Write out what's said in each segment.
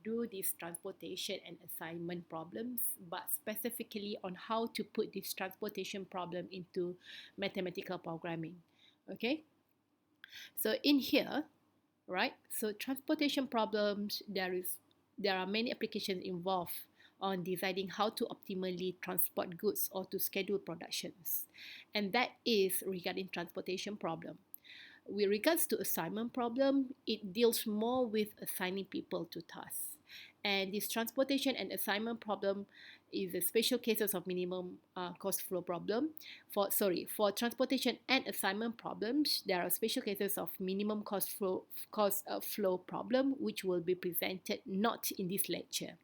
do these transportation and assignment problems, but specifically on how to put this transportation problem into mathematical programming. Okay, so in here, right, so transportation problems, there are many applications involved on deciding how to optimally transport goods or to schedule productions, and that is regarding transportation problem. With regards to assignment problem, it deals more with assigning people to tasks. And this transportation and assignment problem is a special cases of minimum cost flow problem. For transportation and assignment problems, there are special cases of minimum flow problem, which will be presented not in this lecture.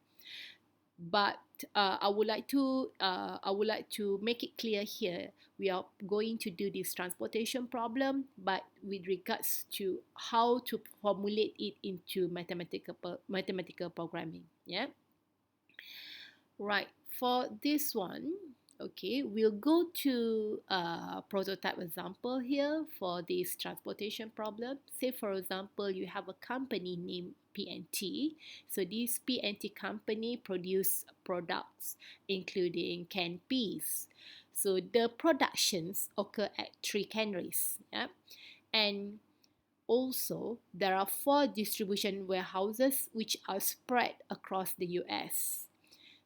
But I would like to make it clear here. We are going to do this transportation problem, but with regards to how to formulate it into mathematical programming. Yeah. Right. For this one, okay, we'll go to a prototype example here for this transportation problem. Say, for example, you have a company named PNT. So this PNT company produce products including canned peas. So the productions occur at 3 canneries. Yeah? And also, there are 4 distribution warehouses which are spread across the US.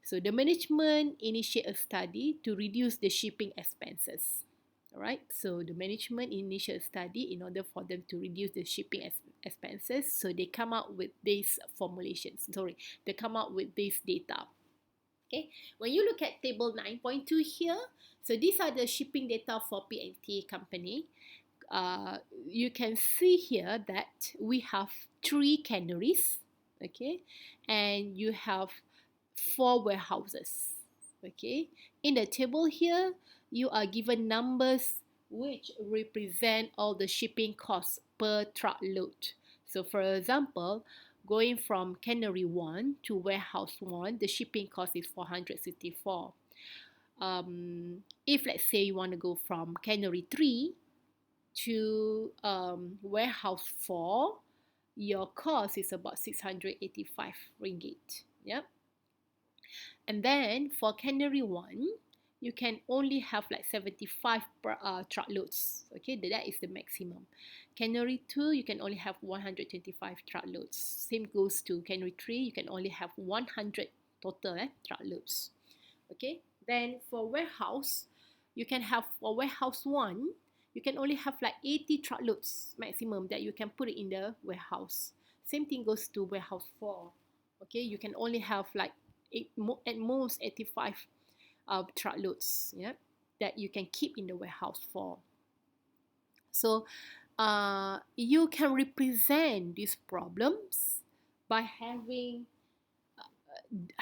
So the management initiate a study to reduce the shipping expenses. All right. So the management initiate a study in order for them to reduce the shipping expenses. So they come out with these formulations. They come out with this data. Okay. When you look at table 9.2 here, so these are the shipping data for PNT company. You can see here that we have 3 canneries. Okay, and you have 4 warehouses. Okay, in the table here, you are given numbers which represent all the shipping costs per truckload. So for example, going from cannery 1 to warehouse 1, the shipping cost is 464. If let's say you want to go from cannery 3 to warehouse 4, your cost is about 685 ringgit. Yep. And then for cannery 1, you can only have like 75 truckloads. Okay, that is the maximum. Cannery 2, you can only have 125 truckloads. Same goes to cannery 3, you can only have 100 total truckloads. Okay, then for warehouse, you can have for warehouse 1, you can only have like 80 truckloads maximum that you can put it in the warehouse. Same thing goes to warehouse 4. Okay, you can only have like at most 85 truckloads, yeah, that you can keep in the warehouse for. So you can represent these problems by having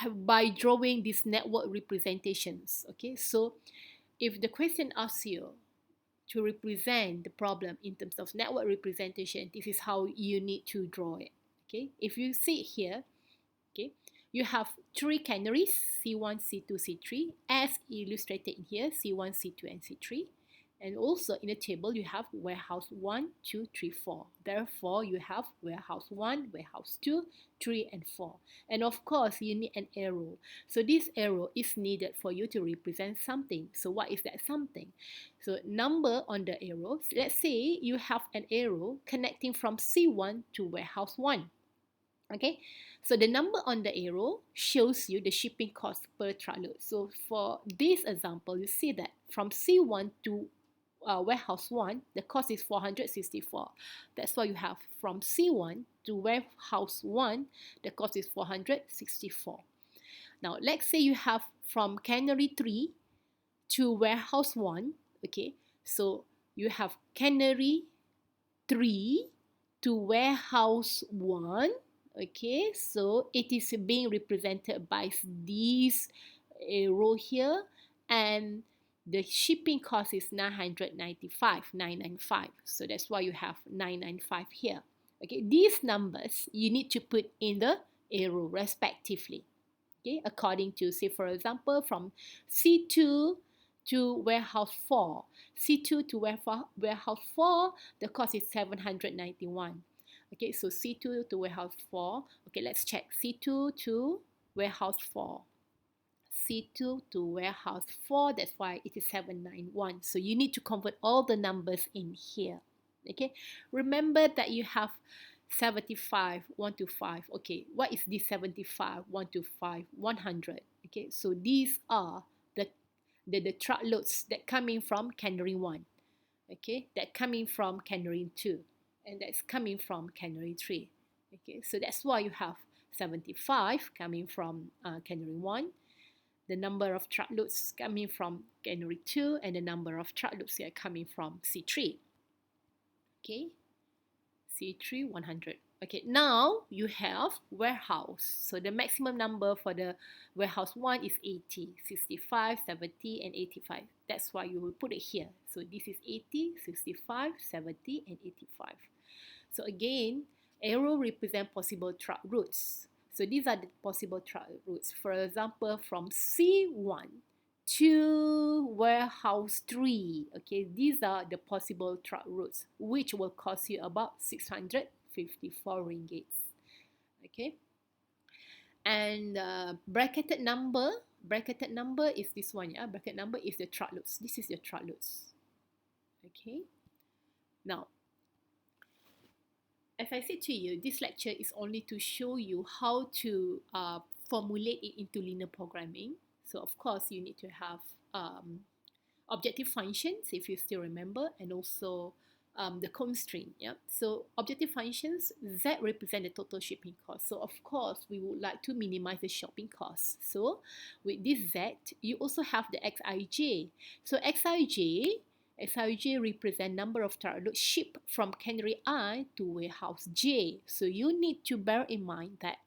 by drawing these network representations. Okay, so if the question asks you to represent the problem in terms of network representation, this is how you need to draw it. Okay, if you see here, okay, you have 3 canneries, C1, C2, C3, as illustrated in here, C1, C2, and C3. And also in the table, you have warehouse 1, 2, 3, 4. Therefore, you have warehouse 1, warehouse 2, 3, and 4. And of course, you need an arrow. So this arrow is needed for you to represent something. So what is that something? So number on the arrow, let's say you have an arrow connecting from C1 to warehouse 1. Okay, so the number on the arrow shows you the shipping cost per truckload. So for this example, you see that from C1 to warehouse 1, the cost is 464. That's why you have from C1 to warehouse 1, the cost is 464. Now, let's say you have from cannery 3 to warehouse 1. Okay, so you have cannery 3 to warehouse 1. Okay, so it is being represented by this arrow here, and the shipping cost is 995. So that's why you have 995 here. Okay, these numbers you need to put in the arrow respectively. Okay, according to, say for example, from C2 to warehouse 4. C2 to warehouse 4, the cost is 791. Okay, so C2 to warehouse 4. Okay, let's check. C2 to warehouse 4. C2 to warehouse 4, that's why it is 791. So you need to convert all the numbers in here. Okay, remember that you have 75, 125. Okay, what is this 75, 125, 100? Okay, so these are the truckloads that coming from cannery 1. Okay, that coming from cannery 2, and that's coming from cannery 3. Okay, so that's why you have 75 coming from cannery 1, the number of truckloads coming from cannery 2, and the number of truckloads here coming from C3. Okay, C3 100. Okay, now you have warehouse. So the maximum number for the warehouse 1 is 80, 65, 70, and 85. That's why you will put it here. So this is 80, 65, 70, and 85. So again, arrow represent possible truck routes. So these are the possible truck routes. For example, from C1 to warehouse 3. Okay, these are the possible truck routes, which will cost you about 654 ringgit. Okay, and bracketed number is this one. Yeah, bracket number is the truckloads. This is the truckloads. Okay, now as I said to you, this lecture is only to show you how to formulate it into linear programming. So of course you need to have objective functions, if you still remember, and also the constraint. Yeah. So objective functions, Z represent the total shipping cost. So of course we would like to minimize the shipping cost. So with this Z, you also have the Xij. So Xij represent number of truckloads shipped from cannery I to warehouse J. So you need to bear in mind that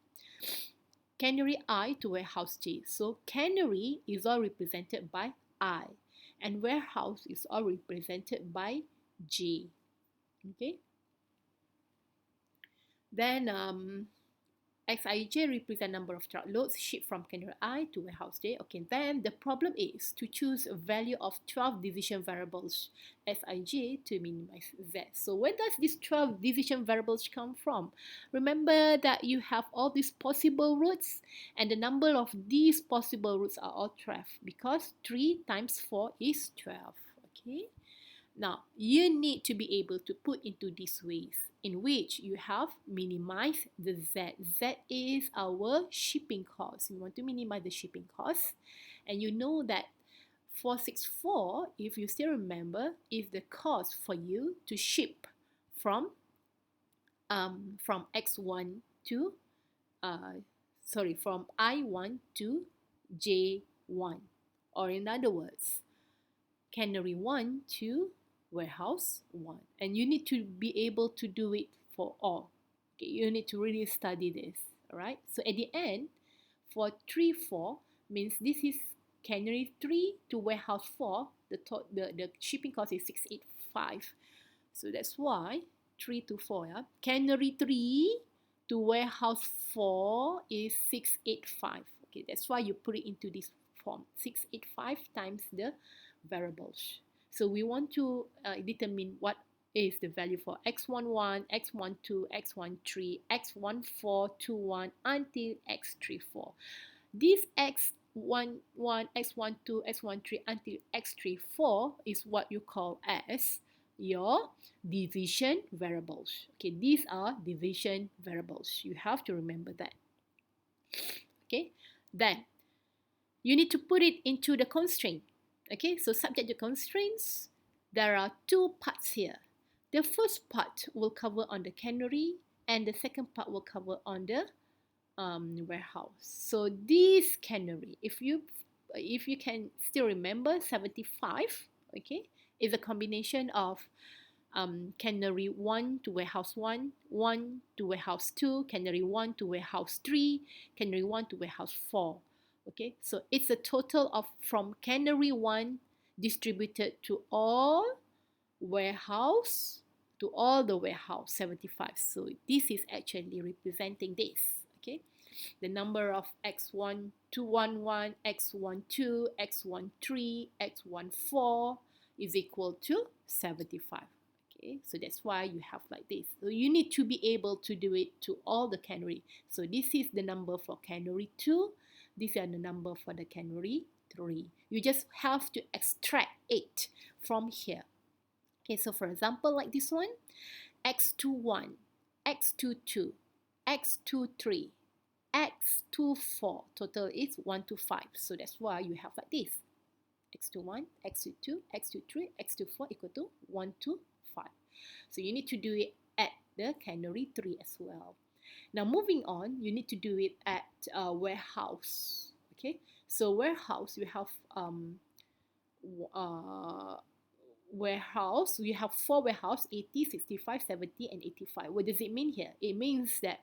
cannery I to warehouse J. So cannery is all represented by I, and warehouse is all represented by J. Okay. Then Xij represent number of truckloads shipped from cannery I to warehouse J. Okay, then the problem is to choose a value of 12 decision variables Xij to minimize Z. So where does these 12 decision variables come from? Remember that you have all these possible routes, and the number of these possible routes are all 12 because 3 times 4 is 12. Okay. Now, you need to be able to put into these ways in which you have minimized the Z. Z is our shipping cost. We want to minimize the shipping cost. And you know that 464, if you still remember, is the cost for you to ship from X1 to, from I1 to J1. Or in other words, cannery 1 to warehouse 1, and you need to be able to do it for all. Okay, you need to really study this. All right, so at the end, for 3-4 means this is cannery 3 to warehouse 4. The shipping cost is 685. So that's why 3 to 4. Yeah, cannery 3 to warehouse 4 is 685. Okay, that's why you put it into this form, 685 times the variables. So we want to determine what is the value for x11, x12, x13, x1421 until x34. This x11, x12, x13 until x34 is what you call as your division variables. Okay, these are division variables. You have to remember that. Okay, then you need to put it into the constraint. Okay, so subject to constraints, there are two parts here. The first part will cover on the cannery, and the second part will cover on the warehouse. So this cannery, if you can still remember, 75, okay, is a combination of cannery 1 to warehouse 1, 1 to warehouse 2, cannery 1 to warehouse 3, cannery 1 to warehouse 4. Okay, so it's a total of from cannery 1 distributed to all warehouse, to all the warehouse, 75. So this is actually representing this. Okay, the number of x1 211, x12, x13, x14 is equal to 75. Okay, so that's why you have like this. So you need to be able to do it to all the canary. So this is the number for canary 2. These are the number for the canary 3. You just have to extract it from here. Okay, so for example, like this one, x21, x22, x23, x24. Total is 1 to 5. So that's why you have like this. x21, x22, x23, x24 equal to 1 to 5. So you need to do it at the canary 3 as well. Now moving on, you need to do it at warehouse. Okay, so warehouse, we have warehouse, we have 4 warehouse, 80, 65, 70, and 85. What does it mean here? It means that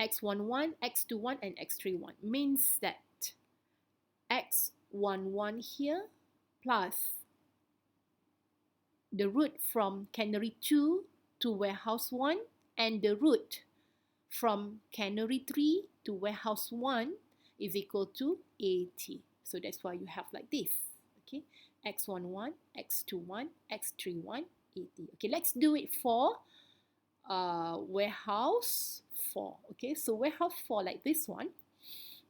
x11, x21, and x31 means that x11 here plus the route from canary 2 to warehouse 1 and the route from canary 3 to warehouse 1 is equal to 80. So that's why you have like this. Okay, x11, x21, x31, 80. Okay, let's do it for warehouse 4. Okay, so warehouse 4 like this one.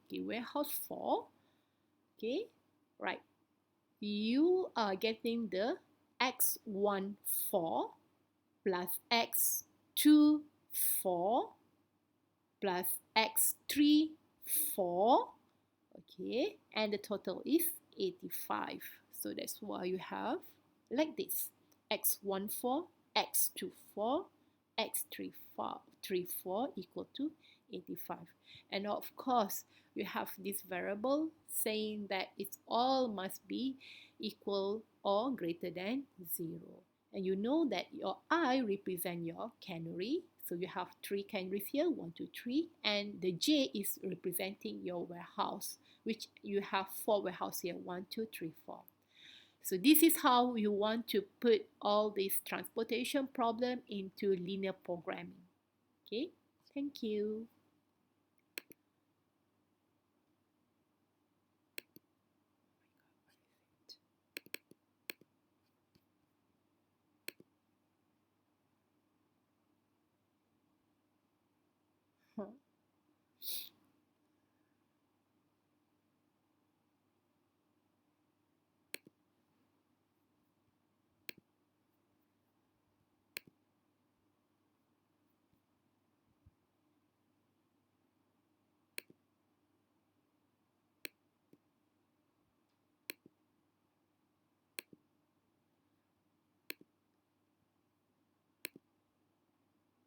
Okay, warehouse 4. Okay, right. You are getting the x14 plus x24 plus x34. Okay, and the total is 85. So that's why you have like this: x14, x24, x34 equal to 85. And of course, you have this variable saying that it all must be equal or greater than 0. And you know that your I represent your canary. So you have 3 canaries here, 1, 2, 3. And the J is representing your warehouse, which you have 4 warehouse here, 1, 2, 3, 4. So this is how you want to put all this transportation problem into linear programming. Okay, thank you.